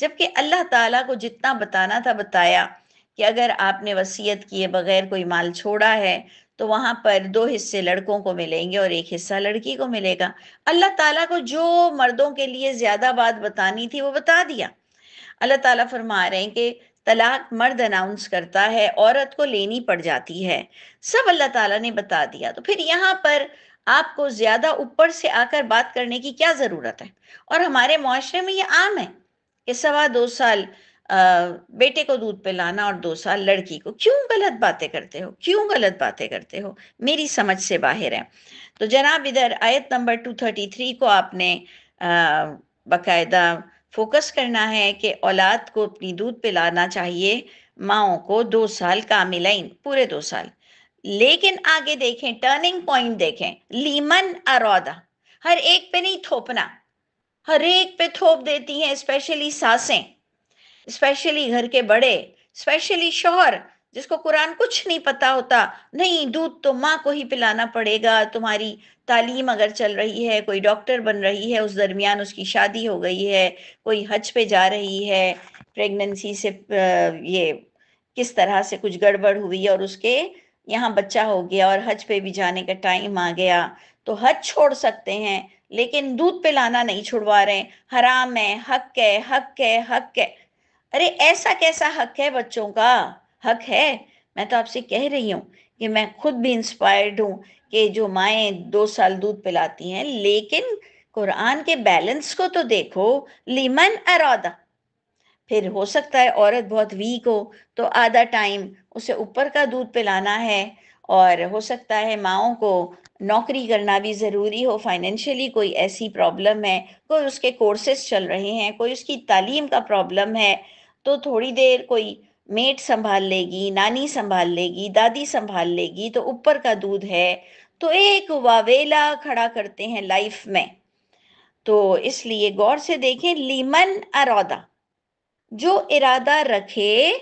جبکہ اللہ تعالیٰ کو جتنا بتانا تھا بتایا کہ اگر آپ نے وصیت کیے بغیر کوئی مال چھوڑا ہے تو وہاں پر 2 حصے لڑکوں کو ملیں گے اور 1 حصہ لڑکی کو ملے گا۔ اللہ تعالیٰ کو جو مردوں کے لیے زیادہ بات بتانی تھی وہ بتا دیا۔ اللہ تعالیٰ فرما رہے ہیں کہ طلاق مرد اناؤنس کرتا ہے، عورت کو لینی پڑ جاتی ہے، سب اللہ تعالیٰ نے بتا دیا۔ تو پھر یہاں پر آپ کو زیادہ اوپر سے آ کر بات کرنے کی کیا ضرورت ہے؟ اور ہمارے معاشرے میں یہ عام ہے کہ 2.25 سال بیٹے کو دودھ پلانا اور 2 سال لڑکی کو۔ کیوں غلط باتیں کرتے ہو؟ کیوں غلط باتیں کرتے ہو؟ میری سمجھ سے باہر ہے۔ تو جناب ادھر آیت نمبر 233 کو آپ نے باقاعدہ فوکس کرنا ہے کہ اولاد کو اپنی دودھ پلانا چاہیے ماؤں کو 2 سال کاملین، پورے 2 سال۔ لیکن آگے دیکھیں، ٹرننگ پوائنٹ دیکھیں، لیمن ارادہ، ہر ایک پہ نہیں تھوپنا، ہر ایک پہ تھوپ دیتی ہیں، اسپیشلی ساسیں، اسپیشلی گھر کے بڑے، اسپیشلی شوہر جس کو قرآن کچھ نہیں پتا ہوتا، نہیں دودھ تو ماں کو ہی پلانا پڑے گا، تمہاری تعلیم اگر چل رہی ہے، کوئی ڈاکٹر بن رہی ہے، اس درمیان اس کی شادی ہو گئی ہے، کوئی حج پہ جا رہی ہے، پریگننسی سے یہ کس طرح سے کچھ گڑبڑ ہوئی اور اس کے یہاں بچہ ہو گیا اور حج پہ بھی جانے کا ٹائم آ گیا، تو حج چھوڑ سکتے ہیں لیکن دودھ پلانا نہیں چھڑوا رہے، حرام ہے، حق ہے، حق ہے، حق ہے۔ ارے ایسا کیسا حق ہے؟ بچوں کا حق ہے۔ میں تو آپ سے کہہ رہی ہوں کہ میں خود بھی انسپائرڈ ہوں کہ جو مائیں 2 سال دودھ پلاتی ہیں، لیکن قرآن کے بیلنس کو تو دیکھو، لیمن ارادہ۔ پھر ہو سکتا ہے عورت بہت ویک ہو تو آدھا ٹائم اسے اوپر کا دودھ پلانا ہے، اور ہو سکتا ہے ماؤں کو نوکری کرنا بھی ضروری ہو، فائنینشلی کوئی ایسی پرابلم ہے، کوئی اس کے کورسز چل رہے ہیں، کوئی اس کی تعلیم کا پرابلم ہے، تو تھوڑی دیر کوئی میٹ سنبھال لے گی، نانی سنبھال لے گی، دادی سنبھال لے گی، تو اوپر کا دودھ ہے تو ایک واویلا کھڑا کرتے ہیں لائف میں۔ تو اس لیے غور سے دیکھیں، لیمن ارادہ، جو ارادہ رکھے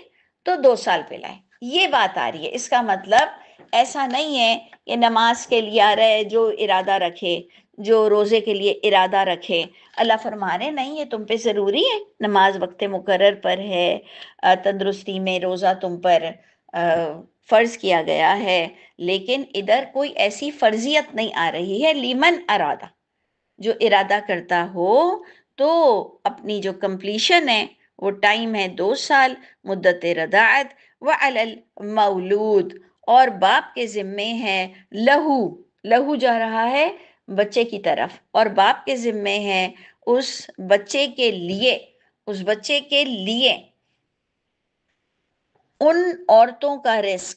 تو 2 سال پلائے، یہ بات آ رہی ہے۔ اس کا مطلب ایسا نہیں ہے کہ نماز کے لیے آ رہا ہے جو ارادہ رکھے، جو روزے کے لیے ارادہ رکھے۔ اللہ فرما رہے نہیں، یہ تم پہ ضروری ہے، نماز وقت مقرر پر ہے، تندرستی میں روزہ تم پر فرض کیا گیا ہے، لیکن ادھر کوئی ایسی فرضیت نہیں آ رہی ہے۔ لیمن ارادہ، جو ارادہ کرتا ہو تو اپنی جو کمپلیشن ہے وہ ٹائم ہے 2 سال، مدت رضاعت، وعلی المولود، اور باپ کے ذمے ہے لہو، لہو جا رہا ہے بچے کی طرف، اور باپ کے ذمے ہے اس بچے کے لیے، اس بچے کے لیے ان عورتوں کا رزق۔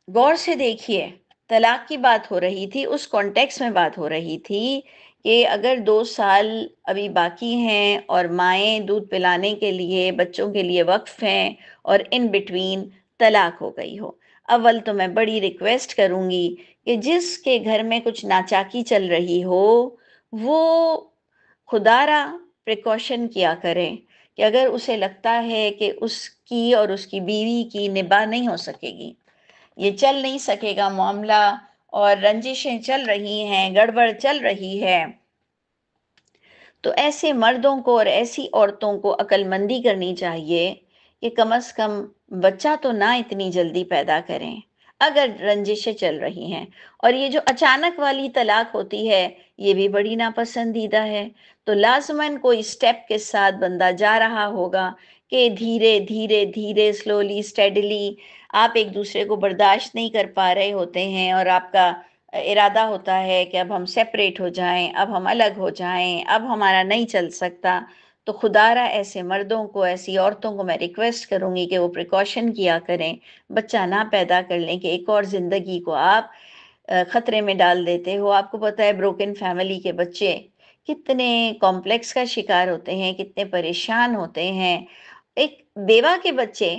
غور سے دیکھیے، طلاق کی بات ہو رہی تھی، اس کانٹیکس میں بات ہو رہی تھی کہ اگر 2 سال ابھی باقی ہیں اور مائیں دودھ پلانے کے لیے بچوں کے لیے وقف ہیں اور ان بٹوین طلاق ہو گئی ہو، اول تو میں بڑی ریکویسٹ کروں گی کہ جس کے گھر میں کچھ ناچاکی چل رہی ہو وہ خدا را پریکاشن کیا کریں کہ اگر اسے لگتا ہے کہ اس کی اور اس کی بیوی کی نباہ نہیں ہو سکے گی، یہ چل نہیں سکے گا معاملہ، اور رنجشیں چل رہی ہیں، گڑبڑ چل رہی ہے، تو ایسے مردوں کو اور ایسی عورتوں کو عقل مندی کرنی چاہیے کہ کم از کم بچہ تو نہ اتنی جلدی پیدا کریں اگر رنجشیں چل رہی ہیں۔ اور یہ جو اچانک والی طلاق ہوتی ہے یہ بھی بڑی ناپسندیدہ ہے، تو لازماً کوئی سٹیپ کے ساتھ بندہ جا رہا ہوگا کہ دھیرے دھیرے دھیرے، سلولی، اسٹیڈلی، آپ ایک دوسرے کو برداشت نہیں کر پا رہے ہوتے ہیں اور آپ کا ارادہ ہوتا ہے کہ اب ہم سیپریٹ ہو جائیں، اب ہم الگ ہو جائیں، اب ہمارا نہیں چل سکتا، تو خدا را ایسے مردوں کو، ایسی عورتوں کو میں ریکویسٹ کروں گی کہ وہ پریکاشن کیا کریں، بچہ نہ پیدا کر لیں کہ ایک اور زندگی کو آپ خطرے میں ڈال دیتے ہو۔ آپ کو پتہ ہے بروکن فیملی کے بچے کتنے کمپلیکس کا شکار ہوتے ہیں، کتنے پریشان ہوتے ہیں۔ ایک بیوہ کے بچے،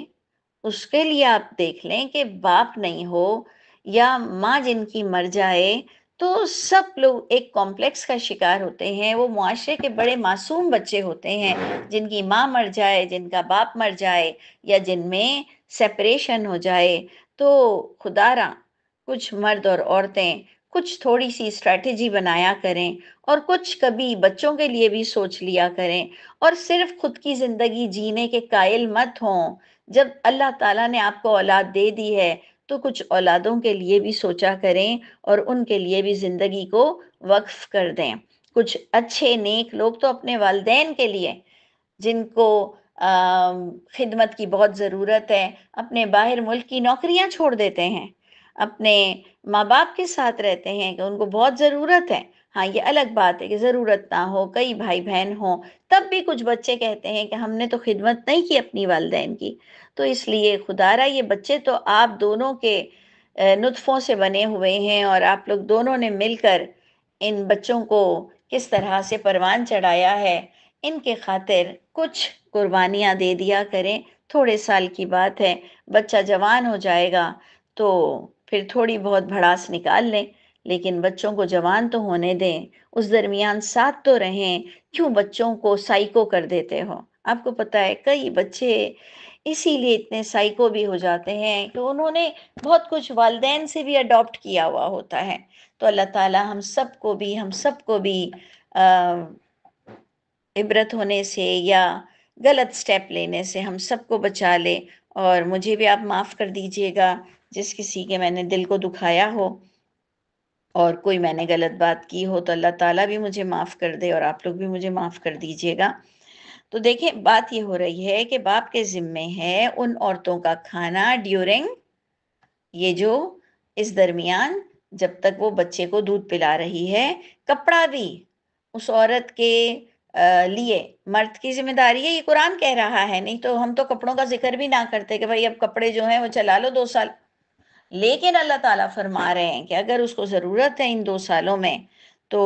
اس کے لیے آپ دیکھ لیں کہ باپ نہیں ہو یا ماں جن کی مر جائے تو سب لوگ ایک کمپلیکس کا شکار ہوتے ہیں۔ وہ معاشرے کے بڑے معصوم بچے ہوتے ہیں جن کی ماں مر جائے، جن کا باپ مر جائے، یا جن میں سیپریشن ہو جائے، تو خدا را کچھ مرد اور عورتیں کچھ تھوڑی سی اسٹریٹجی بنایا کریں اور کچھ کبھی بچوں کے لیے بھی سوچ لیا کریں، اور صرف خود کی زندگی جینے کے قائل مت ہوں۔ جب اللہ تعالیٰ نے آپ کو اولاد دے دی ہے تو کچھ اولادوں کے لیے بھی سوچا کریں اور ان کے لیے بھی زندگی کو وقف کر دیں۔ کچھ اچھے نیک لوگ تو اپنے والدین کے لیے، جن کو خدمت کی بہت ضرورت ہے، اپنے باہر ملک کی نوکریاں چھوڑ دیتے ہیں، اپنے ماں باپ کے ساتھ رہتے ہیں کہ ان کو بہت ضرورت ہے۔ ہاں، یہ الگ بات ہے کہ ضرورت نہ ہو، کئی بھائی بہن ہوں، تب بھی کچھ بچے کہتے ہیں کہ ہم نے تو خدمت نہیں کی اپنی والدین کی۔ تو اس لیے خدا را یہ بچے تو آپ دونوں کے نطفوں سے بنے ہوئے ہیں، اور آپ لوگ دونوں نے مل کر ان بچوں کو کس طرح سے پروان چڑھایا ہے، ان کے خاطر کچھ قربانیاں دے دیا کریں۔ تھوڑے سال کی بات ہے، بچہ جوان ہو جائے گا تو پھر تھوڑی بہت بھڑاس نکال لیں، لیکن بچوں کو جوان تو ہونے دیں، اس درمیان ساتھ تو رہیں۔ کیوں بچوں کو سائیکو کر دیتے ہو؟ آپ کو پتہ ہے کئی بچے اسی لیے اتنے سائیکو بھی ہو جاتے ہیں کہ انہوں نے بہت کچھ والدین سے بھی اڈاپٹ کیا ہوا ہوتا ہے۔ تو اللہ تعالیٰ ہم سب کو بھی عبرت ہونے سے یا غلط سٹیپ لینے سے ہم سب کو بچا لے، اور مجھے بھی آپ معاف کر دیجئے گا جس کسی کے میں نے دل کو دکھایا ہو، اور کوئی میں نے غلط بات کی ہو تو اللہ تعالیٰ بھی مجھے معاف کر دے اور آپ لوگ بھی مجھے معاف کر دیجئے گا۔ تو دیکھیں، بات یہ ہو رہی ہے کہ باپ کے ذمے ہے ان عورتوں کا کھانا ڈیورنگ، یہ جو اس درمیان جب تک وہ بچے کو دودھ پلا رہی ہے، کپڑا بھی اس عورت کے لیے مرد کی ذمہ داری ہے، یہ قرآن کہہ رہا ہے، نہیں تو ہم تو کپڑوں کا ذکر بھی نہ کرتے کہ بھائی اب کپڑے جو ہیں وہ چلا لو 2 سال۔ لیکن اللہ تعالیٰ فرما رہے ہیں کہ اگر اس کو ضرورت ہے ان 2 سالوں میں تو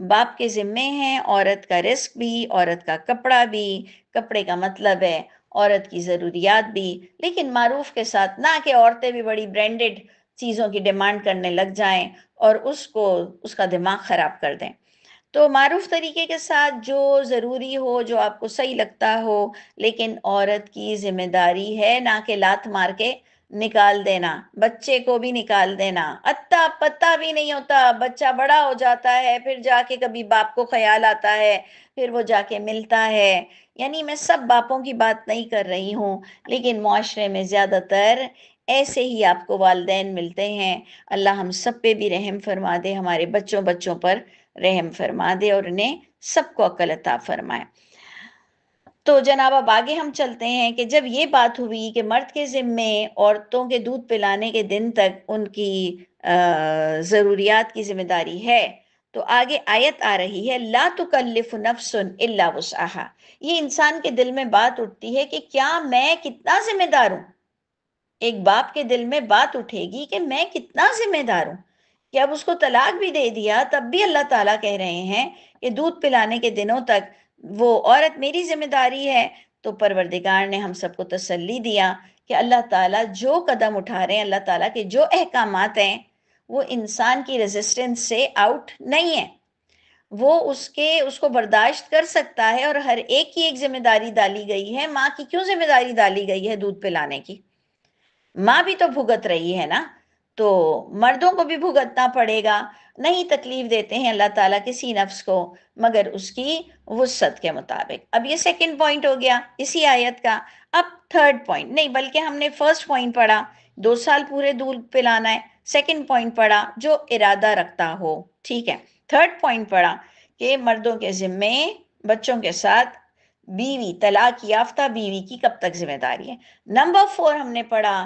باپ کے ذمے ہیں عورت کا رزق بھی، عورت کا کپڑا بھی، کپڑے کا مطلب ہے عورت کی ضروریات بھی، لیکن معروف کے ساتھ، نہ کہ عورتیں بھی بڑی برانڈڈ چیزوں کی ڈیمانڈ کرنے لگ جائیں اور اس کا دماغ خراب کر دیں۔ تو معروف طریقے کے ساتھ جو ضروری ہو، جو آپ کو صحیح لگتا ہو، لیکن عورت کی ذمہ داری ہے نہ کہ لات مار کے نکال دینا، بچے کو بھی نکال دینا، اتا پتا بھی نہیں ہوتا، بچہ بڑا ہو جاتا ہے، پھر جا کے کبھی باپ کو خیال آتا ہے، پھر وہ جا کے ملتا ہے۔ یعنی میں سب باپوں کی بات نہیں کر رہی ہوں، لیکن معاشرے میں زیادہ تر ایسے ہی آپ کو والدین ملتے ہیں۔ اللہ ہم سب پہ بھی رحم فرما دے، ہمارے بچوں پر رحم فرما دے، اور انہیں سب کو عقل عطا فرمائے۔ تو جناب اب آگے ہم چلتے ہیں کہ جب یہ بات ہوئی کہ مرد کے ذمے عورتوں کے دودھ پلانے کے دن تک ان کی ضروریات کی ذمہ داری ہے، تو آگے آیت آ رہی ہے لا تکلف نفس الا وسعها۔ یہ انسان کے دل میں بات اٹھتی ہے کہ کیا میں کتنا ذمہ دار ہوں؟ ایک باپ کے دل میں بات اٹھے گی کہ میں کتنا ذمہ دار ہوں، کہ اب اس کو طلاق بھی دے دیا تب بھی اللہ تعالیٰ کہہ رہے ہیں کہ دودھ پلانے کے دنوں تک وہ عورت میری ذمہ داری ہے۔ تو پروردگار نے ہم سب کو تسلی دیا کہ اللہ تعالیٰ جو قدم اٹھا رہے ہیں، اللہ تعالیٰ کے جو احکامات ہیں، وہ انسان کی ریزسٹنس سے آؤٹ نہیں ہے، وہ اس کو برداشت کر سکتا ہے، اور ہر ایک کی ایک ذمہ داری ڈالی گئی ہے۔ ماں کی کیوں ذمہ داری ڈالی گئی ہے دودھ پلانے کی؟ ماں بھی تو بھگت رہی ہے نا، تو مردوں کو بھی بھگتنا پڑے گا۔ نہیں تکلیف دیتے ہیں اللہ تعالیٰ کسی نفس کو مگر اس کی وسعت کے مطابق۔ اب یہ سیکنڈ پوائنٹ ہو گیا اسی آیت کا۔ اب تھرڈ پوائنٹ نہیں، بلکہ ہم نے فرسٹ پوائنٹ پڑھا 2 سال پورے دودھ پلانا ہے، سیکنڈ پوائنٹ پڑھا جو ارادہ رکھتا ہو، ٹھیک ہے۔ تھرڈ پوائنٹ پڑھا کہ مردوں کے ذمے بچوں کے ساتھ بیوی، طلاق یافتہ بیوی کی کب تک ذمہ داری ہے۔ نمبر 4 ہم نے پڑھا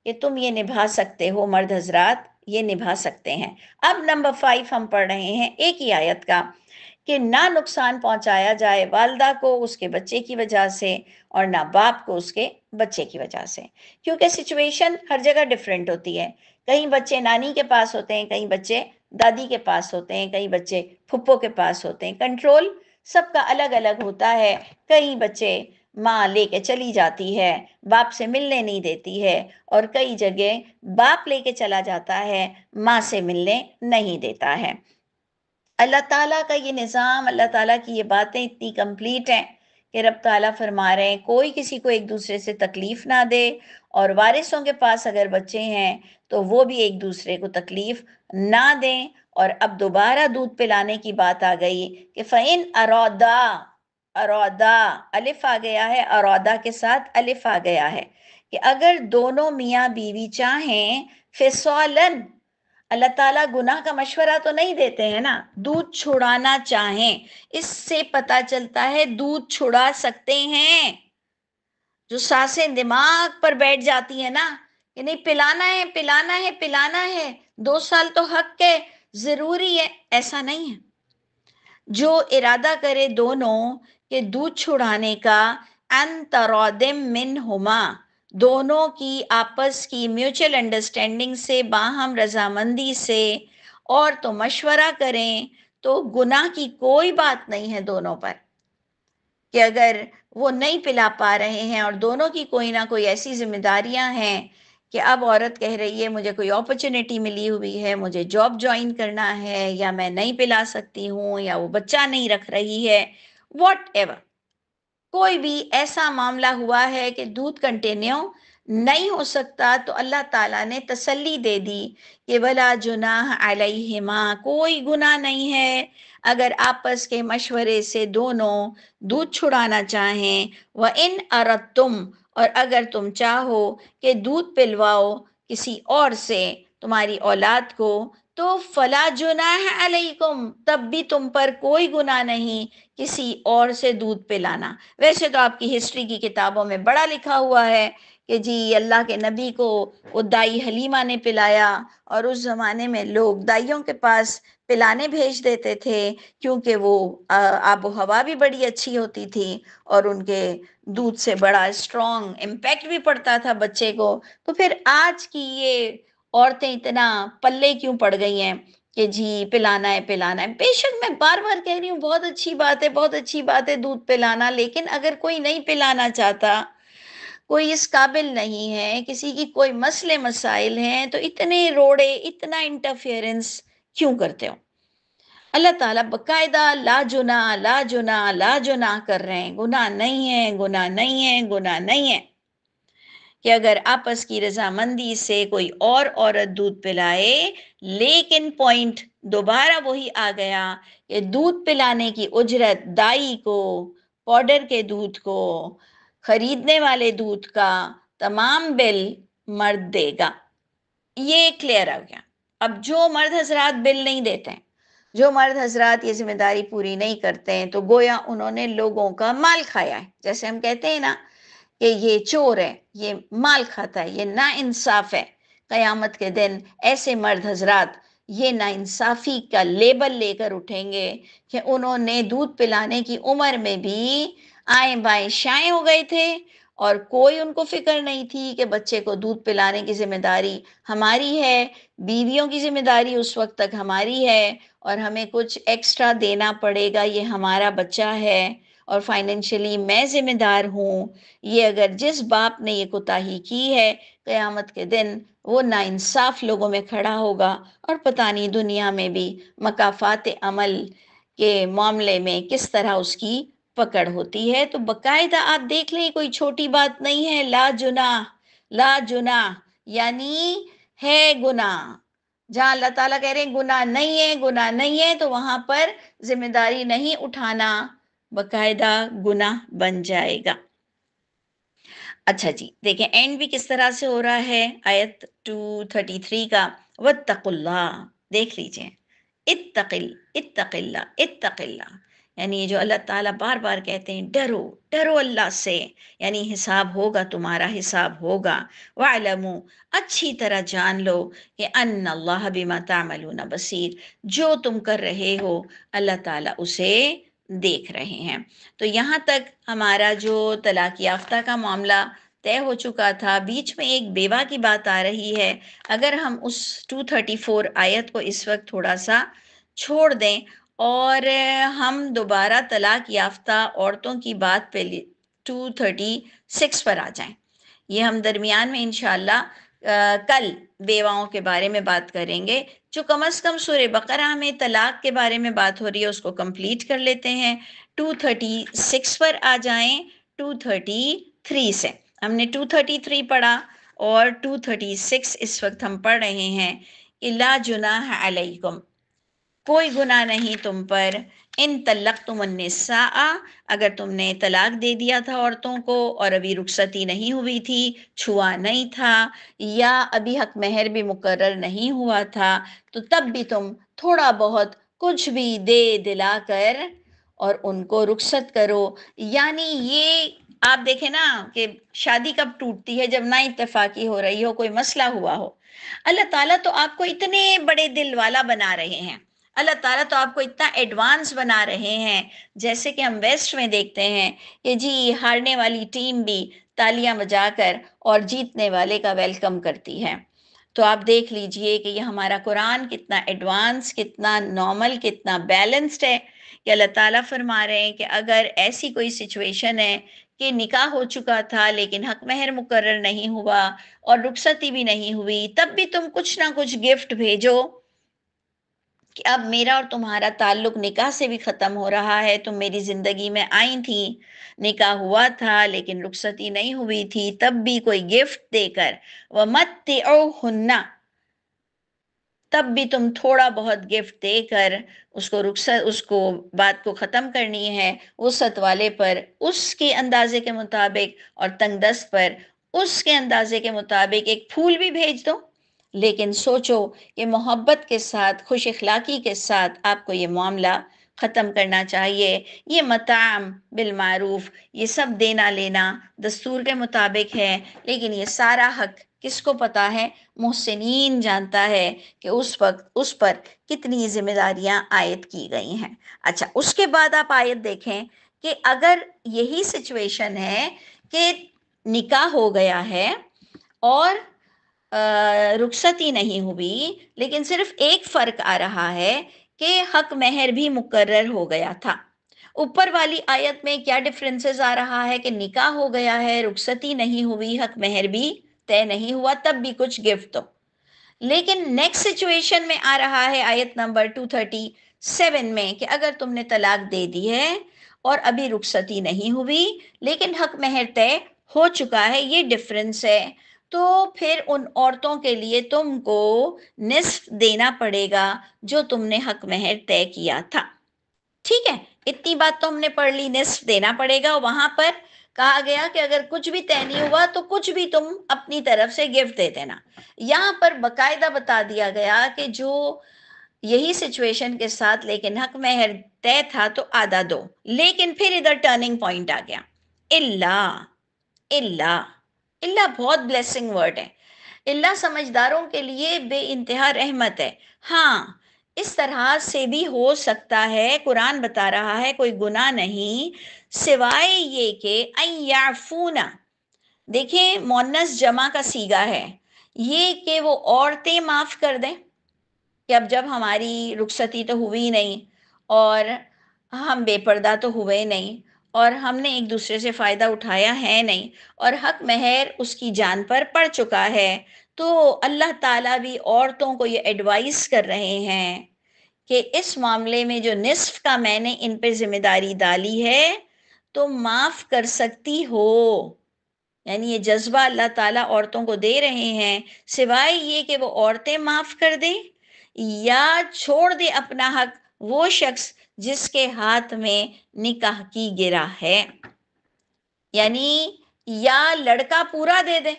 کہ تم یہ نبھا سکتے ہو، مرد حضرات یہ نبھا سکتے ہیں۔ اب نمبر 5 ہم پڑھ رہے ہیں ایک ہی آیت کا، کہ نہ نقصان پہنچایا جائے والدہ کو اس کے بچے کی وجہ سے، اور نہ باپ کو اس کے بچے کی وجہ سے، کیونکہ سچویشن ہر جگہ ڈیفرنٹ ہوتی ہے۔ کہیں بچے نانی کے پاس ہوتے ہیں، کہیں بچے دادی کے پاس ہوتے ہیں، کئی بچے پھپھو کے پاس ہوتے ہیں، کنٹرول سب کا الگ الگ ہوتا ہے۔ کئی بچے ماں لے کے چلی جاتی ہے، باپ سے ملنے نہیں دیتی ہے، اور کئی جگہ باپ لے کے چلا جاتا ہے، ماں سے ملنے نہیں دیتا ہے۔ اللہ تعالیٰ کا یہ نظام، اللہ تعالیٰ کی یہ باتیں اتنی کمپلیٹ ہیں کہ کہ رب تعالیٰ فرما رہے ہیں کوئی کسی کو ایک دوسرے سے تکلیف نہ دے، اور وارثوں کے پاس اگر بچے ہیں تو وہ بھی ایک دوسرے کو تکلیف نہ دیں۔ اور اب دوبارہ دودھ پلانے کی بات آ گئی کہ فَإِنْ ارادا الف آ گیا ہے، ارادا کے ساتھ الف آ گیا ہے کہ اگر دونوں میاں بیوی چاہیں فصالن، اللہ تعالیٰ گناہ کا مشورہ تو نہیں دیتے ہیں نا، دودھ چھڑانا چاہیں، اس سے پتا چلتا ہے دودھ چھڑا سکتے ہیں۔ جو سانسیں دماغ پر بیٹھ جاتی ہیں نا کہ نہیں پلانا ہے پلانا ہے پلانا ہے، 2 سال تو حق ہے، ضروری ہے، ایسا نہیں ہے۔ جو ارادہ کرے دونوں کہ دودھ چھڑانے کا، ان ترادم منہما، دونوں کی آپس کی میوچل انڈرسٹینڈنگ سے، باہم رضامندی سے، اور تو مشورہ کریں تو گناہ کی کوئی بات نہیں ہے دونوں پر، کہ اگر وہ نہیں پلا پا رہے ہیں اور دونوں کی کوئی نہ کوئی ایسی ذمہ داریاں ہیں کہ اب عورت کہہ رہی ہے مجھے کوئی اپرچونٹی ملی ہوئی ہے، مجھے جاب جوائن کرنا ہے، یا میں نہیں پلا سکتی ہوں، یا وہ بچہ نہیں رکھ رہی ہے، واٹ ایور، کوئی بھی ایسا معاملہ ہوا ہے کہ دودھ کنٹینیو نہیں ہو سکتا، تو اللہ تعالیٰ نے تسلی دے دی کہ ولا جناح علیہما، کوئی گناہ نہیں ہے اگر آپس کے مشورے سے دونوں دودھ چھڑانا چاہیں۔ وَإِنْ أَرَدْتُمْ، اور اگر تم چاہو کہ دودھ پلواؤ کسی اور سے تمہاری اولاد کو، تو فلا جناح علیکم، تب بھی تم پر کوئی گناہ نہیں کسی اور سے دودھ پلانا۔ ویسے تو آپ کی ہسٹری کی کتابوں میں بڑا لکھا ہوا ہے کہ جی اللہ کے نبی کو وہ دائی حلیمہ نے پلایا، اور اس زمانے میں لوگ دائیوں کے پاس پلانے بھیج دیتے تھے کیونکہ وہ آب و ہوا بھی بڑی اچھی ہوتی تھی، اور ان کے دودھ سے بڑا اسٹرانگ امپیکٹ بھی پڑتا تھا بچے کو۔ تو پھر آج کی یہ عورتیں اتنا پلے کیوں پڑ گئی ہیں کہ جی پلانا ہے پلانا ہے؟ بے شک میں بار بار کہہ رہی ہوں بہت اچھی بات ہے، بہت اچھی بات ہے دودھ پلانا، لیکن اگر کوئی نہیں پلانا چاہتا، کوئی اس قابل نہیں ہے، کسی کی کوئی مسئلے مسائل ہیں، تو اتنے روڑے، اتنا انٹرفیئرنس کیوں کرتے ہو؟ اللہ تعالیٰ باقاعدہ لا جناح لا جناح لا جناح کر رہے ہیں، گناہ نہیں ہے، گناہ نہیں ہے، گناہ نہیں ہے، کہ اگر آپس کی رضامندی سے کوئی اور عورت دودھ پلائے، لیکن پوائنٹ دوبارہ وہی آ گیا کہ دودھ پلانے کی اجرت دائی کو، پاؤڈر کے دودھ کو، خریدنے والے دودھ کا تمام بل مرد دے گا۔ یہ کلیئر ہو گیا۔ اب جو مرد حضرات بل نہیں دیتے ہیں، جو مرد حضرات یہ ذمہ داری پوری نہیں کرتے ہیں، تو گویا انہوں نے لوگوں کا مال کھایا ہے، جیسے ہم کہتے ہیں نا کہ یہ چور ہے، یہ مال کھاتا ہے، یہ ناانصاف ہے۔ قیامت کے دن ایسے مرد حضرات یہ ناانصافی کا لیبل لے کر اٹھیں گے کہ انہوں نے دودھ پلانے کی عمر میں بھی آئیں بائیں شائیں ہو گئے تھے، اور کوئی ان کو فکر نہیں تھی کہ بچے کو دودھ پلانے کی ذمہ داری ہماری ہے، بیویوں کی ذمہ داری اس وقت تک ہماری ہے، اور ہمیں کچھ ایکسٹرا دینا پڑے گا، یہ ہمارا بچہ ہے اور فائنینشلی میں ذمہ دار ہوں۔ یہ اگر جس باپ نے یہ کوتاہی کی ہے، قیامت کے دن وہ ناانصاف لوگوں میں کھڑا ہوگا، اور پتہ نہیں دنیا میں بھی مکافات عمل کے معاملے میں کس طرح اس کی پکڑ ہوتی ہے۔ تو باقاعدہ آپ دیکھ لیں کوئی چھوٹی بات نہیں ہے، لا جناح لا جناح یعنی ہے گناہ۔ جہاں اللہ تعالیٰ کہہ رہے ہیں گناہ نہیں ہے گناہ نہیں ہے، تو وہاں پر ذمہ داری نہیں اٹھانا باقاعدہ گناہ بن جائے گا۔ اچھا جی دیکھیں اینڈ بھی کس طرح سے ہو رہا ہے آیت 233 کا، وَاتَّقُوا اللَّهَ، دیکھ لیجئے، اتق اللہ، یعنی جو اللہ تعالیٰ بار بار کہتے ہیں ڈرو ڈرو اللہ سے، یعنی حساب ہوگا، تمہارا حساب ہوگا۔ وَاعْلَمُوا، اچھی طرح جان لو کہ ان اللہ بما تعملون بصیر، جو تم کر رہے ہو اللہ تعالیٰ اسے دیکھ رہے ہیں۔ تو یہاں تک ہمارا جو طلاق یافتہ کا معاملہ طے ہو چکا تھا، بیچ میں ایک بیوہ کی بات آ رہی ہے۔ اگر ہم اس 234 آیت کو اس وقت تھوڑا سا چھوڑ دیں اور ہم دوبارہ طلاق یافتہ عورتوں کی بات پہ 236 پر آ جائیں، یہ ہم درمیان میں انشاءاللہ کل بیواؤں کے بارے میں بات کریں گے۔ جو کم از کم سورہ بقرہ میں طلاق کے بارے میں بات ہو رہی ہے اس کو کمپلیٹ کر لیتے ہیں۔ 236 پر آ جائیں 233 سے. ہم نے 233 پڑھا اور 236 اس وقت ہم پڑھ رہے ہیں کہ لا جناح علیکم، کوئی گناہ نہیں تم پر، ان طلقتم النساء، اگر تم نے طلاق دے دیا تھا عورتوں کو اور ابھی رخصتی نہیں ہوئی تھی، چھوا نہیں تھا، یا ابھی حق مہر بھی مقرر نہیں ہوا تھا، تو تب بھی تم تھوڑا بہت کچھ بھی دے دلا کر اور ان کو رخصت کرو. یعنی یہ آپ دیکھیں نا کہ شادی کب ٹوٹتی ہے؟ جب نا اتفاقی ہو رہی ہو، کوئی مسئلہ ہوا ہو. اللہ تعالیٰ تو آپ کو اتنے بڑے دل والا بنا رہے ہیں، اللہ تعالیٰ تو آپ کو اتنا ایڈوانس بنا رہے ہیں. جیسے کہ ہم ویسٹ میں دیکھتے ہیں کہ جی ہارنے والی ٹیم بھی تالیاں بجا کر اور جیتنے والے کا ویلکم کرتی ہے. تو آپ دیکھ لیجئے کہ یہ ہمارا قرآن کتنا ایڈوانس، کتنا نارمل، کتنا بیلنسڈ ہے کہ اللہ تعالیٰ فرما رہے ہیں کہ اگر ایسی کوئی سچویشن ہے کہ نکاح ہو چکا تھا لیکن حق مہر مقرر نہیں ہوا اور رخصتی بھی نہیں ہوئی، تب بھی تم کچھ نہ کچھ گفٹ بھیجو کہ اب میرا اور تمہارا تعلق نکاح سے بھی ختم ہو رہا ہے، تم میری زندگی میں آئی تھی، نکاح ہوا تھا لیکن رخصتی نہیں ہوئی تھی، تب بھی کوئی گفٹ دے کر وَمَتِّعُوهُنَّ، تب بھی تم تھوڑا بہت گفٹ دے کر اس کو بات کو ختم کرنی ہے وسعت والے پر، اس کے اندازے کے مطابق، اور تنگ دست پر اس کے اندازے کے مطابق ایک پھول بھی بھیج دو. لیکن سوچو کہ محبت کے ساتھ، خوش اخلاقی کے ساتھ آپ کو یہ معاملہ ختم کرنا چاہیے. یہ مطعم بالمعروف، یہ سب دینا لینا دستور کے مطابق ہے، لیکن یہ سارا حق کس کو پتا ہے؟ محسنین جانتا ہے کہ اس وقت اس پر کتنی ذمہ داریاں عائد کی گئی ہیں. اچھا، اس کے بعد آپ آیت دیکھیں کہ اگر یہی سچویشن ہے کہ نکاح ہو گیا ہے اور رخصتی نہیں ہوئی، لیکن صرف ایک فرق آ رہا ہے کہ حق مہر بھی مقرر ہو گیا تھا. اوپر والی آیت میں کیا ڈفرینسز آ رہا ہے کہ نکاح ہو گیا ہے، رخصتی نہیں ہوئی، حق مہر بھی طے نہیں ہوا، تب بھی کچھ گفٹ دو. لیکن نیکسٹ سچویشن میں آ رہا ہے آیت نمبر 237 میں کہ اگر تم نے طلاق دے دی ہے اور ابھی رخصتی نہیں ہوئی لیکن حق مہر طے ہو چکا ہے، یہ ڈفرینس ہے. تو پھر ان عورتوں کے لیے تم کو نصف دینا پڑے گا جو تم نے حق مہر طے کیا تھا. ٹھیک ہے، اتنی بات تو ہم نے پڑھ لی، نصف دینا پڑے گا. وہاں پر کہا گیا کہ اگر کچھ بھی طے نہیں ہوا تو کچھ بھی تم اپنی طرف سے گفٹ دے دینا. یہاں پر باقاعدہ بتا دیا گیا کہ جو یہی سچویشن کے ساتھ لیکن حق مہر طے تھا تو آدھا دو. لیکن پھر ادھر ٹرننگ پوائنٹ آ گیا، اللہ اللہ اللہ بہت بلیسنگ ورڈ ہے. اللہ سمجھداروں کے لیے بے انتہا رحمت ہے. ہاں، اس طرح سے بھی ہو سکتا ہے، قرآن بتا رہا ہے کوئی گناہ نہیں سوائے یہ کہ ان یعفونا، دیکھیں مونس جمع کا صیغہ ہے، یہ کہ وہ عورتیں معاف کر دیں کہ اب جب ہماری رخصتی تو ہوئی نہیں اور ہم بے پردہ تو ہوئے نہیں اور ہم نے ایک دوسرے سے فائدہ اٹھایا ہے نہیں اور حق مہر اس کی جان پر پڑ چکا ہے، تو اللہ تعالیٰ بھی عورتوں کو یہ ایڈوائز کر رہے ہیں کہ اس معاملے میں جو نصف کا میں نے ان پہ ذمہ داری ڈالی ہے تو معاف کر سکتی ہو. یعنی یہ جذبہ اللہ تعالیٰ عورتوں کو دے رہے ہیں، سوائے یہ کہ وہ عورتیں معاف کر دیں یا چھوڑ دے اپنا حق وہ شخص جس کے ہاتھ میں نکاح کی گرہ ہے. یعنی یا لڑکا پورا دے دے،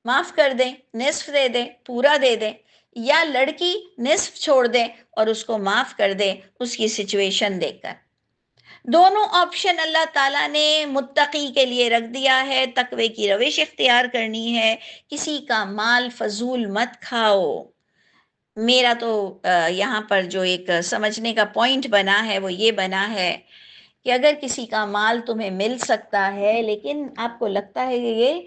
معاف کر دیں، نصف دے دیں، پورا دے دیں، یا لڑکی نصف چھوڑ دے اور اس کو معاف کر دے اس کی سچویشن دیکھ کر. دونوں آپشن اللہ تعالیٰ نے متقی کے لیے رکھ دیا ہے. تقوی کی روش اختیار کرنی ہے، کسی کا مال فضول مت کھاؤ. میرا تو یہاں پر جو ایک سمجھنے کا پوائنٹ بنا ہے وہ یہ بنا ہے کہ اگر کسی کا مال تمہیں مل سکتا ہے لیکن آپ کو لگتا ہے کہ یہ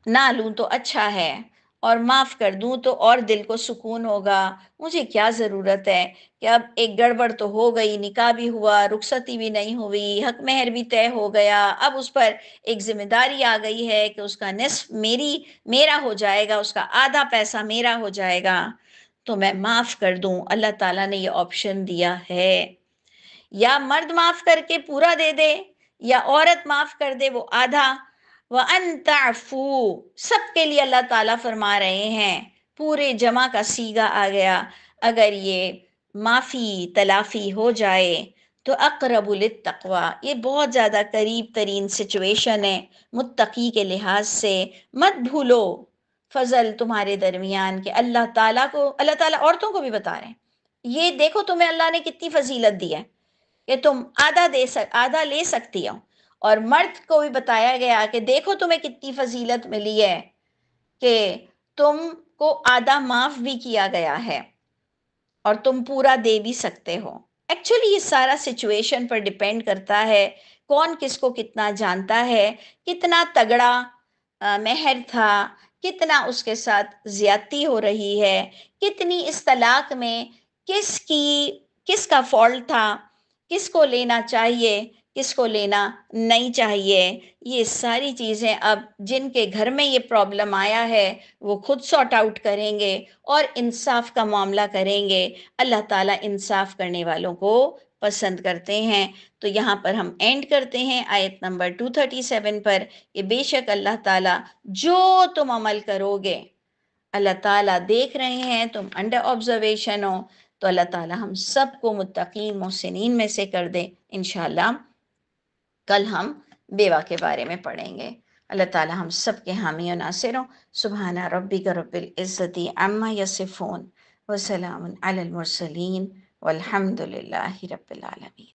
نہ لوں تو اچھا ہے اور معاف کر دوں تو اور دل کو سکون ہوگا، مجھے کیا ضرورت ہے کہ اب ایک گڑبڑ تو ہو گئی، نکاح بھی ہوا، رخصتی بھی نہیں ہوئی، حق مہر بھی طے ہو گیا، اب اس پر ایک ذمہ داری آ گئی ہے کہ اس کا نصف میرا ہو جائے گا، اس کا آدھا پیسہ میرا ہو جائے گا، تو میں معاف کر دوں. اللہ تعالیٰ نے یہ آپشن دیا ہے. یا مرد معاف کر کے پورا دے دے یا عورت معاف کر دے وہ آدھا. وَأَن تَعْفُوا سب کے لیے اللہ تعالیٰ فرما رہے ہیں، پورے جمع کا صیغہ آ گیا. اگر یہ معافی تلافی ہو جائے تو اقرب للتقوی، یہ بہت زیادہ قریب ترین سچویشن ہے متقی کے لحاظ سے. مت بھولو فضل تمہارے درمیان کہ اللہ تعالیٰ عورتوں کو بھی بتا رہے ہیں، یہ دیکھو تمہیں اللہ نے کتنی فضیلت دی ہے کہ تم آدھا لے سکتی ہو. اور مرد کو بھی بتایا گیا کہ دیکھو تمہیں کتنی فضیلت ملی ہے کہ تم کو آدھا معاف بھی کیا گیا ہے اور تم پورا دے بھی سکتے ہو. ایکچولی یہ سارا سچویشن پر ڈیپینڈ کرتا ہے کون کس کو کتنا جانتا ہے، کتنا تگڑا مہر تھا، کتنا اس کے ساتھ زیادتی ہو رہی ہے، کتنی اس طلاق میں کس کا فالٹ تھا، کس کو لینا چاہیے کس کو لینا نہیں چاہیے. یہ ساری چیزیں اب جن کے گھر میں یہ پرابلم آیا ہے وہ خود سارٹ آؤٹ کریں گے اور انصاف کا معاملہ کریں گے. اللہ تعالیٰ انصاف کرنے والوں کو پسند کرتے ہیں. تو یہاں پر ہم اینڈ کرتے ہیں آیت نمبر 237 پر کہ بے شک اللہ تعالیٰ جو تم عمل کرو گے اللہ تعالیٰ دیکھ رہے ہیں، تم انڈر آبزرویشن ہو. تو اللہ تعالیٰ ہم سب کو متقین محسنین میں سے کر دے. انشاءاللہ کل ہم بیوہ کے بارے میں پڑھیں گے. اللہ تعالیٰ ہم سب کے حامی و ناصر ہوں. سبحان ربک رب العزت عما یصفون وسلام علی المرسلین والحمد للہ رب العالمین.